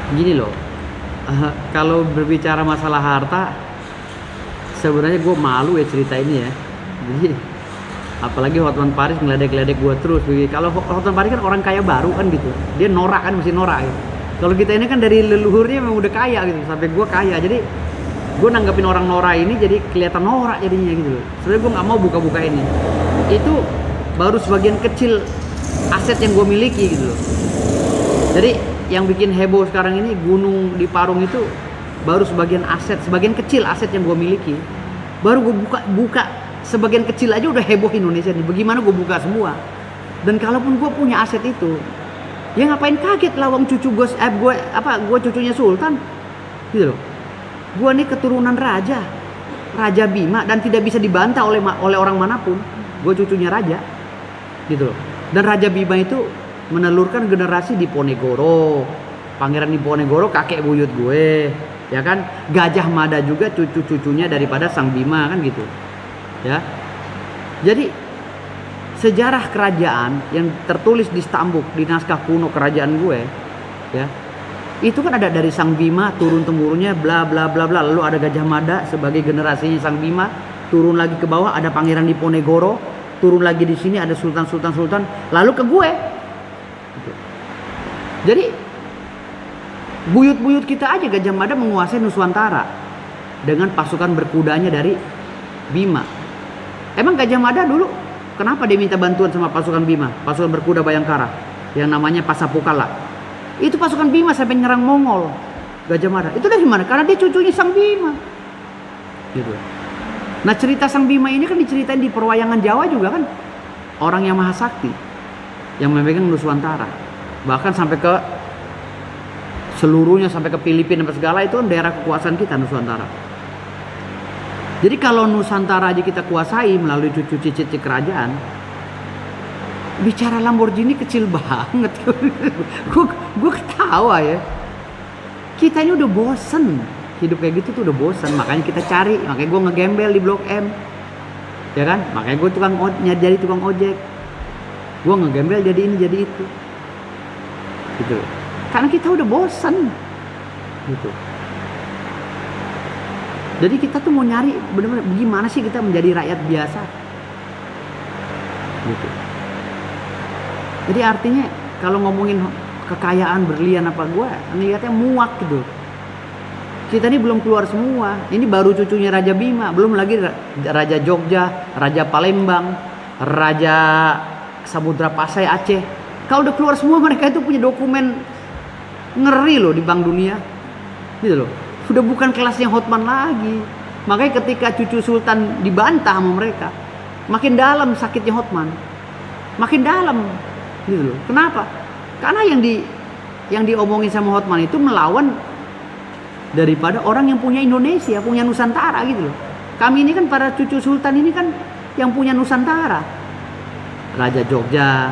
Gini loh, kalau berbicara masalah harta, sebenarnya gue malu ya cerita ini ya. Jadi apalagi Hotman Paris ngeledek-ledek gue terus. Kalau Hotman Paris kan orang kaya baru kan gitu, dia norak kan, mesti norak gitu. Kalau kita ini kan dari leluhurnya memang udah kaya gitu, sampai gue kaya. Jadi gue nanggepin orang norak ini jadi kelihatan norak jadinya gitu loh. Sebenarnya gue nggak mau buka-buka ini. Itu baru sebagian kecil aset yang gue miliki gitu loh. Jadi yang bikin heboh sekarang ini gunung di Parung itu baru sebagian aset, sebagian kecil aset yang gue miliki. Baru gue buka sebagian kecil aja udah heboh Indonesia nih. Bagaimana gue buka semua? Dan kalaupun gue punya aset itu, ya ngapain kaget lah, wong cucu gue cucunya Sultan, gitu loh. Gue nih keturunan Raja Bima, dan tidak bisa dibantah oleh orang manapun. Gue cucunya raja, gitu loh. Dan Raja Bima itu menelurkan generasi Diponegoro, Pangeran Diponegoro kakek buyut gue, ya kan. Gajah Mada juga cucu-cucunya daripada Sang Bima kan gitu, ya. Jadi sejarah kerajaan yang tertulis di stambuk di naskah kuno kerajaan gue, ya, itu kan ada dari Sang Bima turun temurunnya bla bla bla bla, lalu ada Gajah Mada sebagai generasinya Sang Bima, turun lagi ke bawah ada Pangeran Diponegoro, turun lagi di sini ada sultan, lalu ke gue. Jadi buyut-buyut kita aja Gajah Mada menguasai Nuswantara dengan pasukan berkudanya dari Bima. Emang Gajah Mada dulu kenapa dia minta bantuan sama pasukan Bima, pasukan berkuda Bayangkara yang namanya Pasapukala? Itu pasukan Bima sampai nyerang Mongol. Gajah Mada itu dari mana? Karena dia cucunya Sang Bima, gitu. Nah, cerita Sang Bima ini kan diceritain di perwayangan Jawa juga kan, orang yang maha sakti yang memegang Nuswantara. Bahkan sampai ke seluruhnya, sampai ke Filipina dan segala, itu kan daerah kekuasaan kita Nusantara. Jadi kalau Nusantara aja kita kuasai melalui cucu cicit kerajaan, bicara Lamborghini kecil banget. Gue ketawa ya. Kita ini udah bosen hidup kayak gitu tuh, udah bosen. Makanya kita cari, makanya gue ngegembel di Blok M, ya kan. Makanya gue jadi tukang ojek. Gue ngegembel jadi ini jadi itu, gitu. Karena kita udah bosan, gitu. Jadi kita tuh mau nyari benar-benar bagaimana sih kita menjadi rakyat biasa, gitu. Jadi artinya kalau ngomongin kekayaan berlian apa, gue ngeliatnya muak gitu. Kita ini belum keluar semua. Ini baru cucunya Raja Bima, belum lagi Raja Jogja, Raja Palembang, Raja Samudra Pasai Aceh. Kalau udah keluar semua, mereka itu punya dokumen ngeri loh di Bank Dunia, gitu loh. Sudah bukan kelasnya Hotman lagi. Makanya ketika cucu Sultan dibantah sama mereka, makin dalam sakitnya Hotman, makin dalam, gitu loh. Kenapa? Karena yang diomongin sama Hotman itu melawan daripada orang yang punya Indonesia, punya Nusantara, gitu loh. Kami ini kan para cucu Sultan ini kan yang punya Nusantara. Raja Jogja,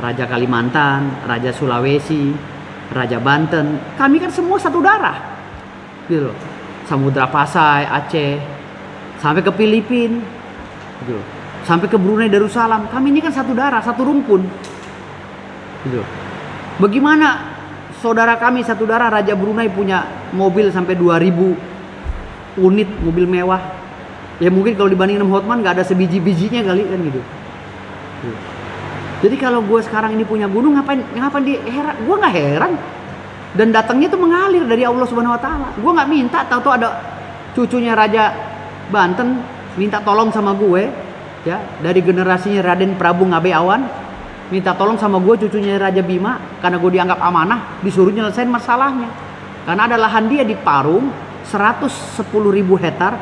Raja Kalimantan, Raja Sulawesi, Raja Banten, kami kan semua satu darah, gitu loh. Samudra Pasai, Aceh, sampai ke Filipina, gitu loh. Sampai ke Brunei Darussalam, kami ini kan satu darah, satu rumpun, gitu loh. Bagaimana saudara kami satu darah Raja Brunei punya mobil sampai 2000 unit mobil mewah, ya mungkin kalau dibandingin sama Hotman nggak ada sebiji-bijinya kali kan, gitu. Jadi kalau gue sekarang ini punya gunung, ngapain dia heran? Gue nggak heran. Dan datangnya tuh mengalir dari Allah Subhanahu Wa Taala. Gue nggak minta, tahu ada cucunya Raja Banten minta tolong sama gue, ya, dari generasinya Raden Prabu Ngabe Awan, minta tolong sama gue cucunya Raja Bima, karena gue dianggap amanah, disuruh nyelesain masalahnya. Karena ada lahan dia di Parung 110.000 hektar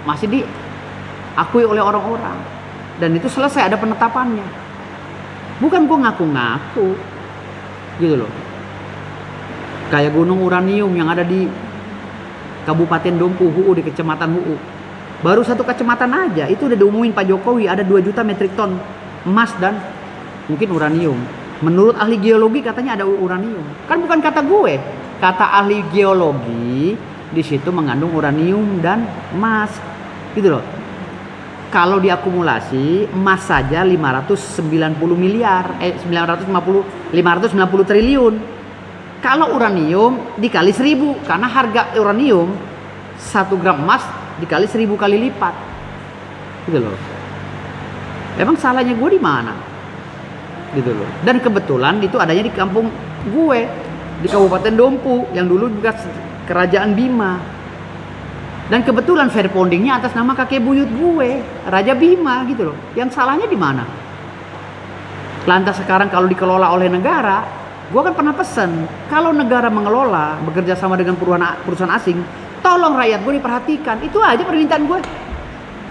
masih diakui oleh orang-orang, dan itu selesai, ada penetapannya. Bukan gue ngaku-ngaku, gitu loh. Kayak gunung uranium yang ada di Kabupaten Dompu, HUU, di Kecamatan HUU. Baru satu kecamatan aja, itu udah diumumin Pak Jokowi, ada 2 juta metrik ton emas dan mungkin uranium. Menurut ahli geologi katanya ada uranium. Kan bukan kata gue, kata ahli geologi, di situ mengandung uranium dan emas, gitu loh. Kalau diakumulasi emas saja 590 triliun. kalau uranium dikali 1000, karena harga uranium 1 gram emas dikali 1000 kali lipat, gitu loh. Emang salahnya gue di mana, gitu loh. Dan kebetulan itu adanya di kampung gue, di Kabupaten Dompu yang dulu juga kerajaan Bima. Dan kebetulan fair pondingnya atas nama kakek buyut gue, Raja Bima, gitu loh. Yang salahnya di mana? Lantas sekarang kalau dikelola oleh negara, gue kan pernah pesen, kalau negara mengelola bekerja sama dengan perusahaan asing, tolong rakyat gue diperhatikan. Itu aja permintaan gue.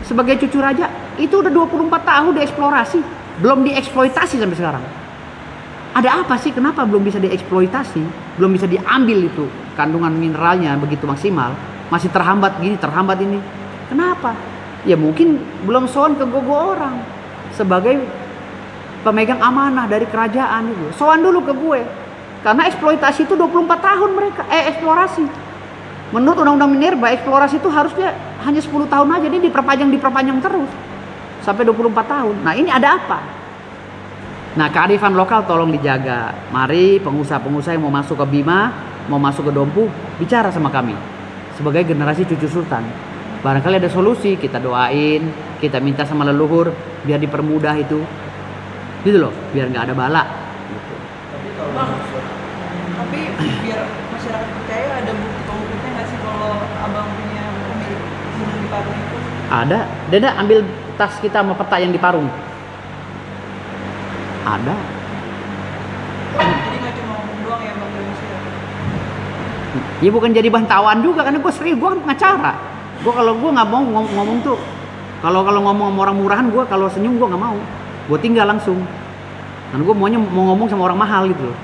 Sebagai cucu raja, itu udah 24 tahun dieksplorasi, belum dieksploitasi sampai sekarang. Ada apa sih? Kenapa belum bisa dieksploitasi? Belum bisa diambil itu kandungan mineralnya begitu maksimal? Masih terhambat gini, terhambat ini. Kenapa? Ya mungkin belum soan ke gogo orang sebagai pemegang amanah dari kerajaan itu. Soan dulu ke gue. Karena eksploitasi itu 24 tahun mereka eksplorasi. Menurut Undang-Undang Minerba, eksplorasi itu harusnya hanya 10 tahun aja. Ini diperpanjang terus sampai 24 tahun. Nah, ini ada apa? Nah, kearifan lokal tolong dijaga. Mari pengusaha-pengusaha yang mau masuk ke Bima, mau masuk ke Dompu, bicara sama kami sebagai generasi cucu sultan. Barangkali ada solusi, kita doain, kita minta sama leluhur biar dipermudah itu. Gitu loh, biar nggak ada bala gitu. Tapi biar masyarakat percaya, ada bukti konkretnya nggak sih kalau abang punya pemilik gunung di Parung itu? Ada. Deda ambil tas kita sama peta yang di Parung. Ada. Jadi nggak cuma ngomong doang ya bang Indonesia? Ya bukan jadi bantawan juga, karena gue serius, gue kan pengacara. Gue kalau gue nggak mau ngomong tuh, kalau ngomong sama orang murahan, gue kalau senyum gue nggak mau, gue tinggal langsung. Karena gue maunya mau ngomong sama orang mahal gitu loh.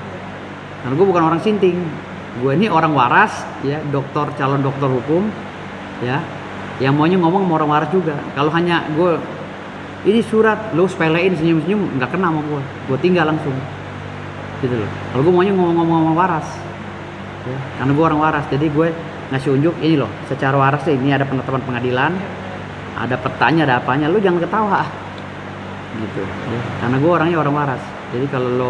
Karena gue bukan orang sinting, gue ini orang waras, ya, calon dokter hukum, ya, yang maunya ngomong sama orang waras juga. Kalau hanya gue ini surat, lo sepelein senyum-senyum, nggak kena sama gue tinggal langsung, gitu loh. Kalau gue maunya ngomong-ngomong sama waras, ya, karena gue orang waras, jadi gue ngasih unjuk ini loh, secara waras sih, ini ada penetapan pengadilan, ada petanya, ada apanya, lo jangan ketawa, gitu, ya. Karena gue orangnya orang waras, jadi kalau lo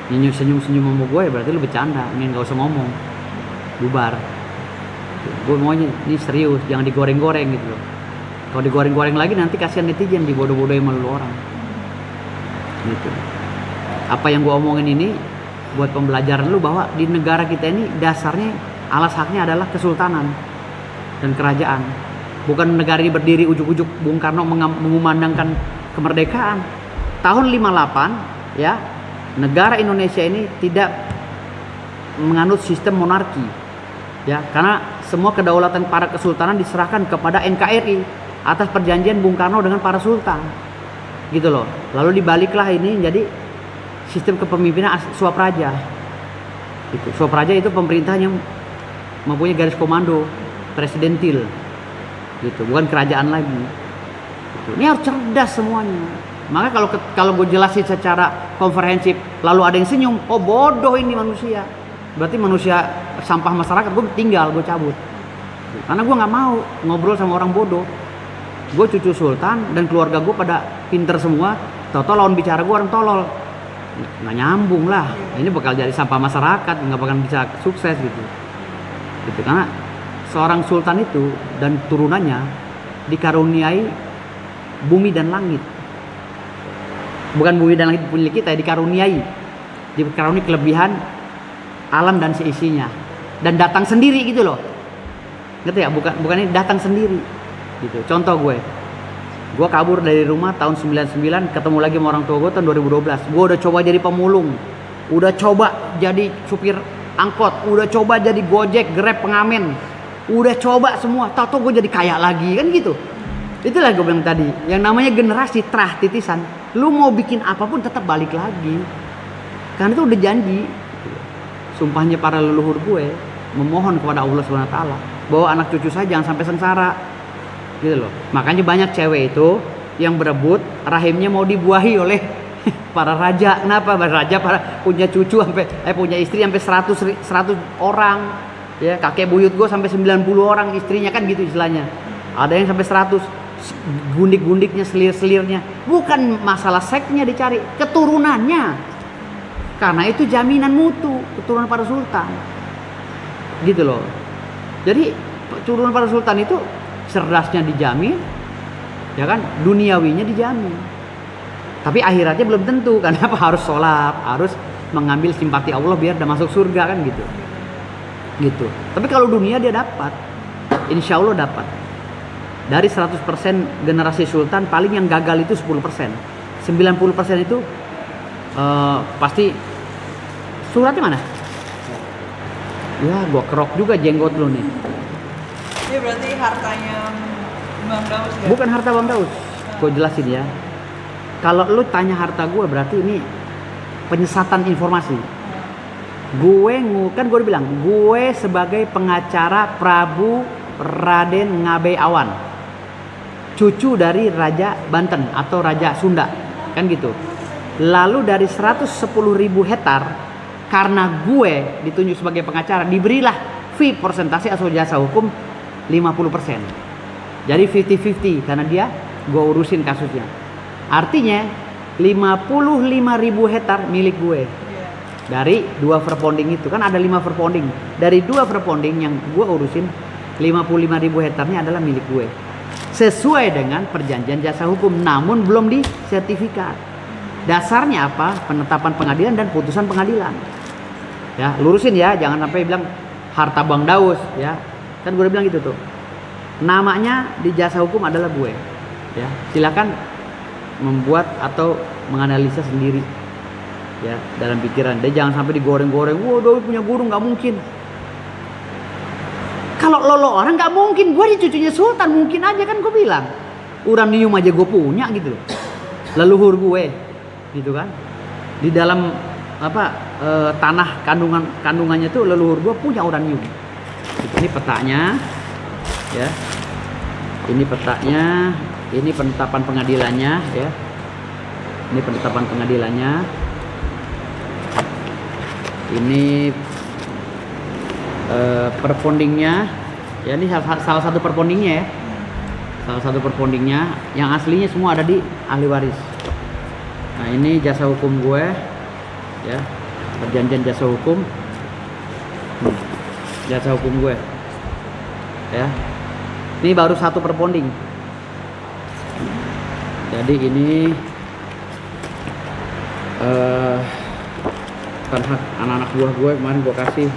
senyum-senyum sama gue, berarti lo bercanda, ini nggak usah ngomong, bubar. Gue maunya ini serius, jangan digoreng-goreng gitu loh. Kalau digoreng-goreng lagi nanti kasihan netizen, dibodoh-bodohin sama lu orang. Gitu. Apa yang gue omongin ini buat pembelajaran lu bahwa di negara kita ini dasarnya alas haknya adalah kesultanan dan kerajaan. Bukan negara ini berdiri ujuk-ujuk Bung Karno mengumandangkan kemerdekaan. Tahun 58 ya, negara Indonesia ini tidak menganut sistem monarki. Ya, karena semua kedaulatan para kesultanan diserahkan kepada NKRI atas perjanjian Bung Karno dengan para sultan, gitu loh. Lalu dibaliklah ini jadi sistem kepemimpinan Swapraja. Itu Swapraja itu pemerintah yang mempunyai garis komando presidentil, gitu, bukan kerajaan lagi. Gitu. Ini harus cerdas semuanya. Maka kalau gue jelasin secara komprehensif, lalu ada yang senyum, oh bodoh ini manusia. Berarti manusia sampah masyarakat, gue tinggal, gue cabut. Karena gue nggak mau ngobrol sama orang bodoh. Gue cucu sultan dan keluarga gue pada pinter semua, tau-tau lawan bicara gue orang tolol, nggak nyambung lah. Ini bakal jadi sampah masyarakat, nggak bakal bisa sukses gitu. Karena seorang sultan itu dan turunannya dikaruniai bumi dan langit, bukan bumi dan langit punya kita, dikaruniai kelebihan alam dan seisinya, dan datang sendiri gitu loh. Ngerti ya? Bukan ini datang sendiri. Gitu. Contoh gue kabur dari rumah tahun 99, ketemu lagi sama orang tua gue tahun 2012. Gue udah coba jadi pemulung, udah coba jadi supir angkot, udah coba jadi Gojek, Grab, pengamen, udah coba semua. Tahu gue jadi kaya lagi kan gitu. Itulah gue bilang tadi, yang namanya generasi terah titisan. Lu mau bikin apapun tetap balik lagi, karena itu udah janji. Sumpahnya para leluhur gue memohon kepada Allah Subhanahu Wa Taala bahwa anak cucu saya jangan sampai sengsara. Gitu loh. Makanya banyak cewek itu yang berebut rahimnya mau dibuahi oleh para raja. Kenapa? Para raja punya cucu sampai punya istri sampai 100 orang. Ya, kakek buyut gue sampai 90 orang istrinya kan gitu istilahnya. Ada yang sampai 100, gundik-gundiknya, selir-selirnya. Bukan masalah seksnya dicari, keturunannya. karena itu jaminan mutu keturunan para sultan, gitu loh. Jadi keturunan para sultan itu cerdasnya dijamin, ya kan, duniawinya dijamin. Tapi akhiratnya belum tentu, karena apa? Harus sholat, harus mengambil simpati Allah biar udah masuk surga kan gitu. Gitu. Tapi kalau dunia dia dapat, insya Allah dapat. Dari 100% generasi sultan paling yang gagal itu 10%. 90% itu pasti. Suratnya mana? Ya gua kerok juga jenggot lu nih. Ini berarti hartanya Bang Daus ya? Bukan harta Bang Daus. Gue jelasin ya. Kalau lu tanya harta gue berarti ini penyesatan informasi. Kan gue bilang gue sebagai pengacara Prabu Raden Ngabe Awan, cucu dari Raja Banten atau Raja Sunda, kan gitu. Lalu dari 110.000 hektar, karena gue ditunjuk sebagai pengacara, diberilah fee persentase atau jasa hukum 50%. Jadi 50-50 karena dia gue urusin kasusnya. Artinya 55.000 hektar milik gue. Dari 2 verponding itu kan ada 5 verponding. Dari 2 verponding yang gue urusin 55.000 hektarnya adalah milik gue. Sesuai dengan perjanjian jasa hukum, namun belum disertifikat. Dasarnya apa? Penetapan pengadilan dan putusan pengadilan. Ya, lurusin ya, jangan sampai bilang harta Bang Daus ya. Kan gue udah bilang gitu tuh. Namanya di jasa hukum adalah gue. Ya, silakan membuat atau menganalisa sendiri ya dalam pikiran. Dia jangan sampai digoreng-goreng. Wah, Daus punya guru, nggak mungkin. Kalau lo orang nggak mungkin. Gue di cucunya sultan, mungkin aja kan gue bilang. Uranium aja gue punya gitu. Leluhur gue, gitu kan. Di dalam tanah kandungannya tuh leluhur gue punya uranium. Ini petanya, ya. Ini petanya. Ini penetapan pengadilannya, ya. Ini penetapan pengadilannya. Ini perpondingnya, ya ini salah satu perpondingnya ya. Salah satu perpondingnya, yang aslinya semua ada di ahli waris. Nah ini jasa hukum gue, ya perjanjian jasa hukum, jasa hukum gue, ya. Ini baru satu perponding. Jadi ini anak-anak buah gue kemarin gue kasih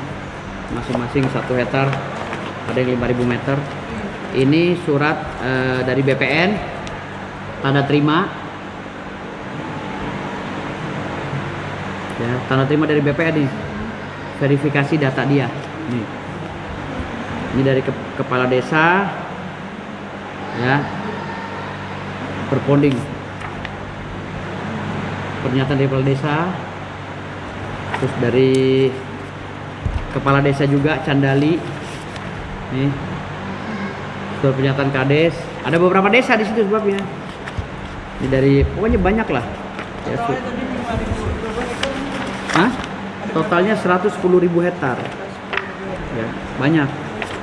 masing-masing 1 hektar, ada yang 5.000 meter. Ini surat dari BPN, tanda terima, ya tanda terima dari BPN nih, verifikasi data dia. Nih. Ini dari kepala desa, ya, perponding, pernyataan dari kepala desa. Terus dari kepala desa juga Candali, nih surat pernyataan kades. Ada beberapa desa di situ sebabnya. Ini dari pokoknya banyak lah. Ya, Hah? Totalnya 110.000 hektar. Ya, banyak.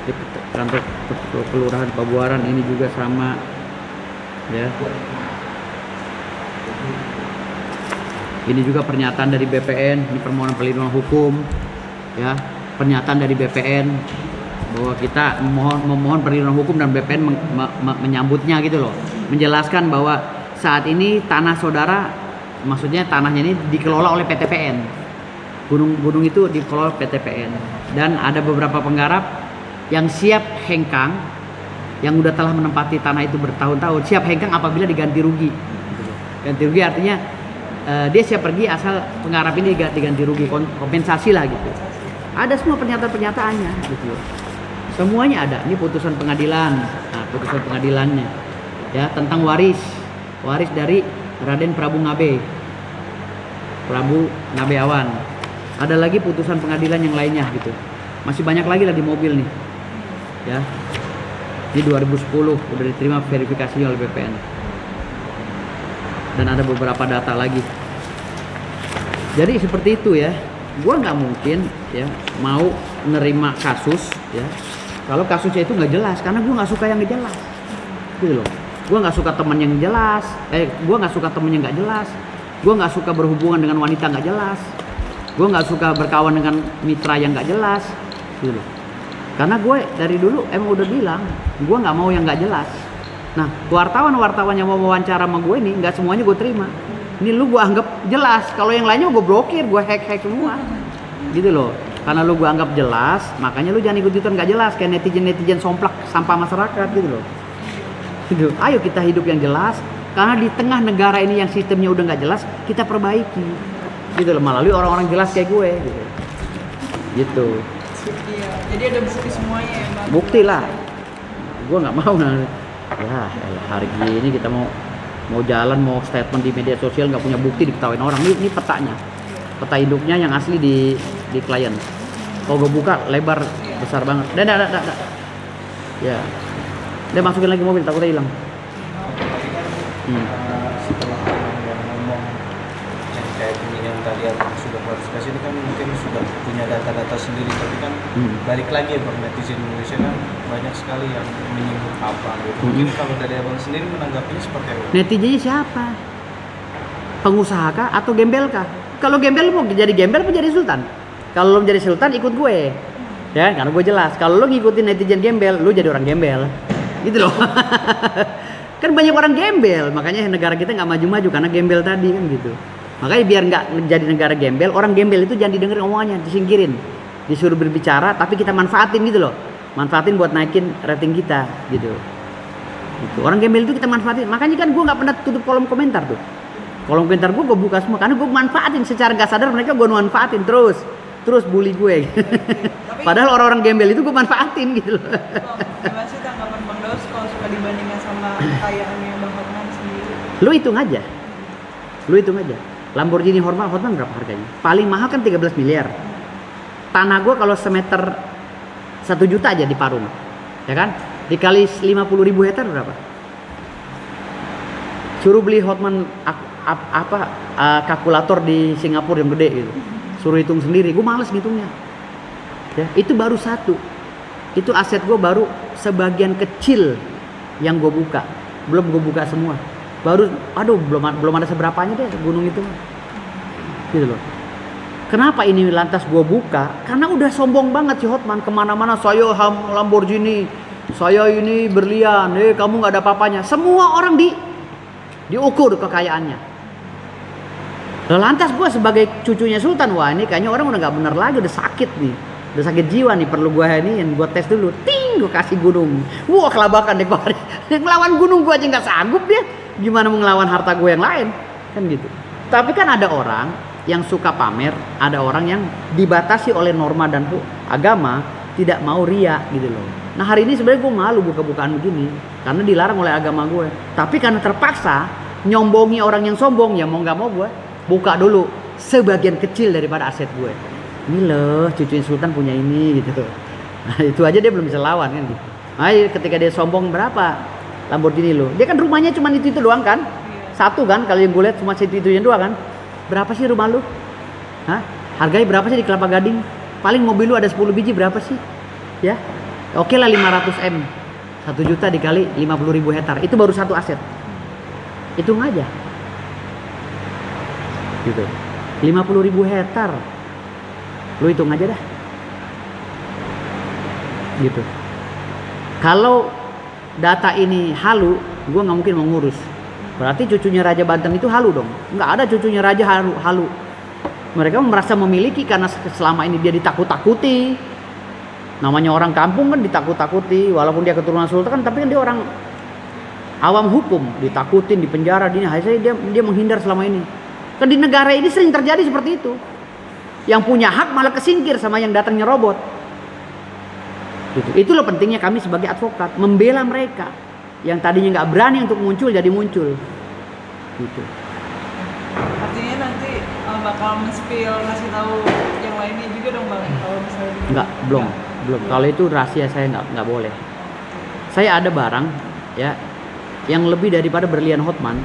Di kantor kelurahan Pabuaran ini juga sama. Ya. Ini juga pernyataan dari BPN, ini permohonan perlindungan hukum, ya, pernyataan dari BPN bahwa kita memohon perlindungan hukum dan BPN menyambutnya gitu loh, menjelaskan bahwa saat ini tanah saudara, maksudnya tanahnya ini dikelola oleh PTPN, gunung itu dikelola PTPN, dan ada beberapa penggarap yang siap hengkang, yang udah telah menempati tanah itu bertahun-tahun, siap hengkang apabila diganti rugi. Ganti rugi artinya dia siap pergi asal penggarap ini diganti rugi, kompensasi lah gitu. Ada semua pernyataan-pernyataannya gitu. Semuanya ada. Ini putusan pengadilan. Nah, putusan pengadilannya ya tentang waris dari Raden Prabu Ngabe Awan. Ada lagi putusan pengadilan yang lainnya gitu. Masih banyak lagi lah di mobil nih. Ya. Ini 2010 udah diterima verifikasinya oleh BPN. Dan ada beberapa data lagi. Jadi seperti itu ya. Gua nggak mungkin ya mau nerima kasus ya kalau kasusnya itu nggak jelas, karena gua nggak suka yang nggak jelas. Gitu loh. Gua nggak suka temen yang jelas. Gua nggak suka temen yang nggak jelas. Gua nggak suka berhubungan dengan wanita nggak jelas. Gue nggak suka berkawan dengan mitra yang nggak jelas, gitu loh. Karena gue dari dulu emang udah bilang, gue nggak mau yang nggak jelas. Nah, wartawan yang mau wawancara sama gue ini nggak semuanya gue terima. Ini lu gue anggap jelas, kalau yang lainnya gue blokir, gue hack semua, gitu loh. Karena lu gue anggap jelas, makanya lu jangan ikut-ikutan nggak jelas kayak netizen somplak sampah masyarakat, gitu loh. Gitu. Ayo kita hidup yang jelas, karena di tengah negara ini yang sistemnya udah nggak jelas, kita perbaiki, gitu loh, melalui orang-orang jelas kayak gue, gitu. Iya, jadi ada bukti semuanya ya Bang? Bukti lah, gue nggak mau ya hari ini kita mau jalan mau statement di media sosial nggak punya bukti diketawain orang. Ini petanya, peta hidupnya yang asli di klien. Kalau gue buka lebar besar banget. Dah. Ya, dia masukin lagi mobil takutnya hilang. Setelah yang ngomong yang kayak gini yang tadi aku sudah klarifikasi ini kan mungkin sudah punya data-data sendiri, tapi kan balik lagi ya Bang, netizen Indonesia kan banyak sekali yang menyinggung apa gitu. Mungkin kalau dari Abang sendiri menanggapinya seperti apa? Netizennya siapa? Pengusaha kah atau gembel kah? Kalau gembel mau jadi gembel apa jadi sultan? Kalau lo jadi sultan ikut gue, ya karena gue jelas. Kalau lo ngikutin netizen gembel, lo jadi orang gembel, gitu loh. Kan banyak orang gembel, makanya negara kita nggak maju-maju karena gembel tadi kan gitu. Makanya biar nggak jadi negara gembel, orang gembel itu jangan didengerin omongannya, disingkirin, disuruh berbicara, tapi kita manfaatin gitu loh, manfaatin buat naikin rating kita, gitu. Orang gembel itu kita manfaatin, makanya kan gue nggak pernah tutup kolom komentar tuh. Kolom komentar gue buka semua, karena gue manfaatin secara nggak sadar, mereka gue manfaatin terus bully gue. Padahal orang-orang gembel itu gue manfaatin gitu loh. Gimana sih tanggapan Bang Daus kalau suka dibandingkan sama kekayaannya Bang Hotman sendiri? Lu hitung aja. Lamborghini Hotman berapa harganya? Paling mahal kan 13 miliar. Tanah gue kalau semeter 1 juta aja di Parung, ya kan? Dikali 50.000 hektar berapa? Suruh beli Hotman kalkulator di Singapura yang gede gitu. Suruh hitung sendiri, gue males ngitungnya. Ya, itu baru satu. Itu aset gue baru sebagian kecil yang gue buka. Belum gue buka semua. Baru, belum ada seberapanya deh gunung itu. Gitu loh. Kenapa ini lantas gue buka? Karena udah sombong banget si Hotman, kemana-mana saya Lamborghini, saya ini berlian, kamu nggak ada apa-apanya. Semua orang diukur kekayaannya. Lantas gue sebagai cucunya Sultan, wah ini kayaknya orang udah nggak bener lagi, udah sakit nih, udah sakit jiwa nih, perlu gue gue tes dulu, gue kasih gunung, wah kelabakan deh kemarin. Ngelawan gunung gue aja nggak sanggup dia, gimana mau ngelawan harta gue yang lain, kan gitu. Tapi kan ada orang yang suka pamer, ada orang yang dibatasi oleh norma dan agama, tidak mau ria gitu loh. Nah hari ini sebenarnya gue malu buka-bukaan begini, karena dilarang oleh agama gue. Tapi karena terpaksa nyombongi orang yang sombong, ya mau nggak mau gue buka dulu sebagian kecil daripada aset gue. Ini loh cucuin Sultan punya ini gitu. Nah itu aja dia belum bisa lawan kan gitu. Nah ketika dia sombong berapa Lamborghini lo, dia kan rumahnya cuma itu doang kan, satu kan, kalau yang gue lihat cuma itu doang kan. Berapa sih rumah lu? Hah? Harganya berapa sih di Kelapa Gading? Paling mobil lu ada 10 biji berapa sih? Ya, oke lah 500 M, 1 juta dikali 50.000 hektar, itu baru satu aset. Hitung aja gitu, 50.000 hektar, lu hitung aja dah gitu. Kalau data ini halu, gue nggak mungkin mau ngurus. Berarti cucunya Raja Banten itu halu dong? Nggak ada cucunya Raja halu. Mereka merasa memiliki karena selama ini dia ditakut-takuti. Namanya orang kampung kan ditakut-takuti, walaupun dia keturunan sultan, tapi kan dia orang awam hukum, ditakutin, dipenjara, dia menghindar selama ini. Kan di negara ini sering terjadi seperti itu. Yang punya hak malah kesingkir sama yang datang nyerobot. Gitu. Itulah pentingnya kami sebagai advokat membela mereka yang tadinya nggak berani untuk muncul jadi muncul. Gitu. Artinya nanti bakal men-spill ngasih tahu yang lainnya juga dong Bang, kalau misalnya Enggak, belum. Kalau itu rahasia saya nggak boleh. Saya ada barang ya yang lebih daripada berlian Hotman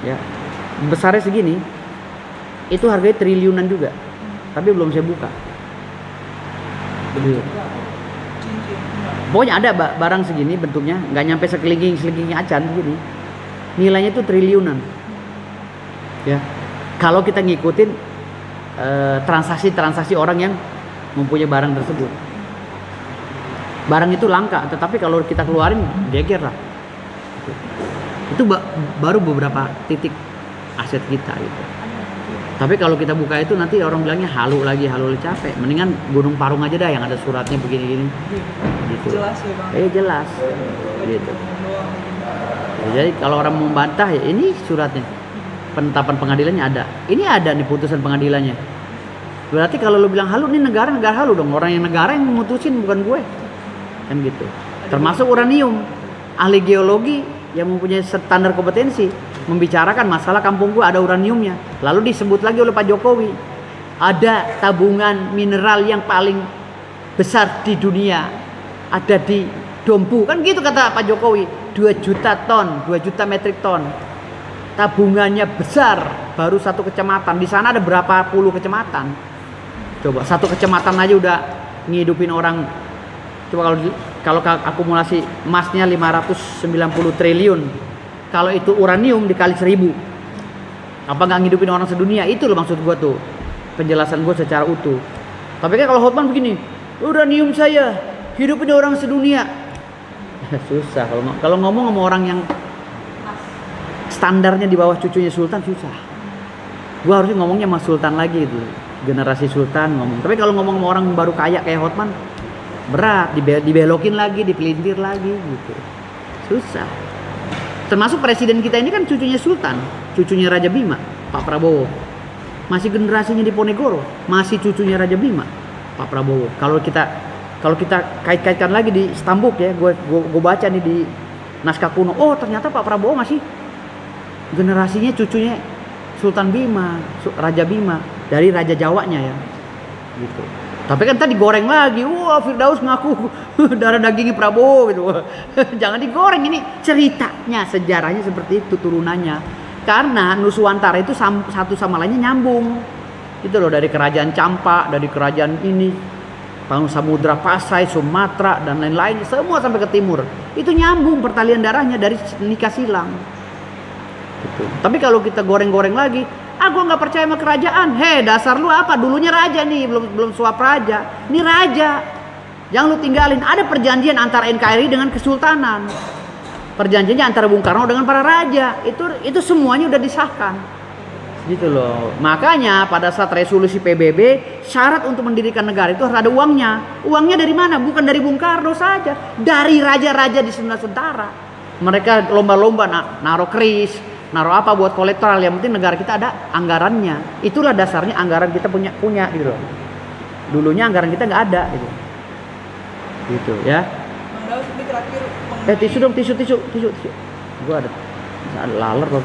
ya. Besarnya segini, itu harganya triliunan juga, tapi belum saya buka. cincin. Pokoknya ada barang segini bentuknya, nggak nyampe sekelingking acan begini, nilainya itu triliunan. Ya, kalau kita ngikutin transaksi-transaksi orang yang mempunyai barang tersebut. Barang itu langka, tetapi kalau kita keluarin geger lah. Itu baru beberapa titik aset kita gitu. Tapi kalau kita buka itu nanti orang bilangnya halu lagi capek. Mendingan Gunung Parung aja dah yang ada suratnya begini-gini. Gitu. Jelas ya Bang. Jelas. Gitu. Jadi kalau orang mau membantah ya ini suratnya. Penetapan pengadilannya ada. Ini ada nih putusan pengadilannya. Berarti kalau lu bilang halu, nih negara halu dong. Orang yang negara yang memutusin bukan gue. Kan gitu. Termasuk uranium. Ahli geologi yang mempunyai standar kompetensi membicarakan masalah kampung gue ada uraniumnya. Lalu disebut lagi oleh Pak Jokowi. Ada tabungan mineral yang paling besar di dunia. Ada di Dompu. Kan gitu kata Pak Jokowi. 2 juta ton, 2 juta metrik ton. Tabungannya besar, baru satu kecamatan. Di sana ada berapa puluh kecamatan. Coba satu kecamatan aja udah ngidupin orang. Coba kalau akumulasi emasnya 590 triliun. Kalau itu uranium dikali 1000. Apa nggak ngidupin orang sedunia? Itu loh maksud gua tuh. Penjelasan gua secara utuh. Tapi kan kalau Hotman begini, uranium saya hidupin orang sedunia. Susah kalau ngomong sama orang yang standarnya di bawah cucunya Sultan susah. Gua harusnya ngomongnya sama Sultan lagi itu, generasi Sultan ngomong. Tapi kalau ngomong sama orang baru kaya kayak Hotman, berat, dibelokin lagi, dipelintir lagi gitu. Susah. Termasuk presiden kita ini kan cucunya Sultan, cucunya Raja Bima, Pak Prabowo. Masih generasinya di Ponegoro, masih cucunya Raja Bima, Pak Prabowo. Kalau kita kait-kaitkan lagi di Stambuk ya, gue baca nih di naskah kuno. Oh ternyata Pak Prabowo masih generasinya cucunya Sultan Bima, Raja Bima, dari Raja Jawanya ya, gitu. Tapi kan tadi goreng lagi, wah Firdaus ngaku darah dagingnya Prabowo gitu. Jangan digoreng, ini ceritanya, sejarahnya seperti itu turunannya. Karena Nuswantara itu satu sama lainnya nyambung, gitu loh, dari kerajaan Campak, dari kerajaan ini, Samudra Pasai, Sumatera dan lain-lain, semua sampai ke timur. Itu nyambung pertalian darahnya dari nikah silang. Gitu. Tapi kalau kita goreng-goreng lagi, gua nggak percaya sama kerajaan. Dasar lu apa? Dulunya raja nih, belum suap raja. Ini raja. Jangan lu tinggalin. Ada perjanjian antara NKRI dengan kesultanan. Perjanjiannya antara Bung Karno dengan para raja. Itu semuanya udah disahkan. Gitu loh. Makanya pada saat resolusi PBB, syarat untuk mendirikan negara itu harus ada uangnya. Uangnya dari mana? Bukan dari Bung Karno saja, dari raja-raja di Nusantara. Mereka lomba-lomba naruh keris, naruh apa buat kolektoral, yang penting negara kita ada anggarannya. Itulah dasarnya anggaran kita punya gitu loh. Dulunya anggaran kita nggak ada gitu. Gitu ya. Bang Daud, ini terakhir Tisu dong, tisu. Gua ada laler loh.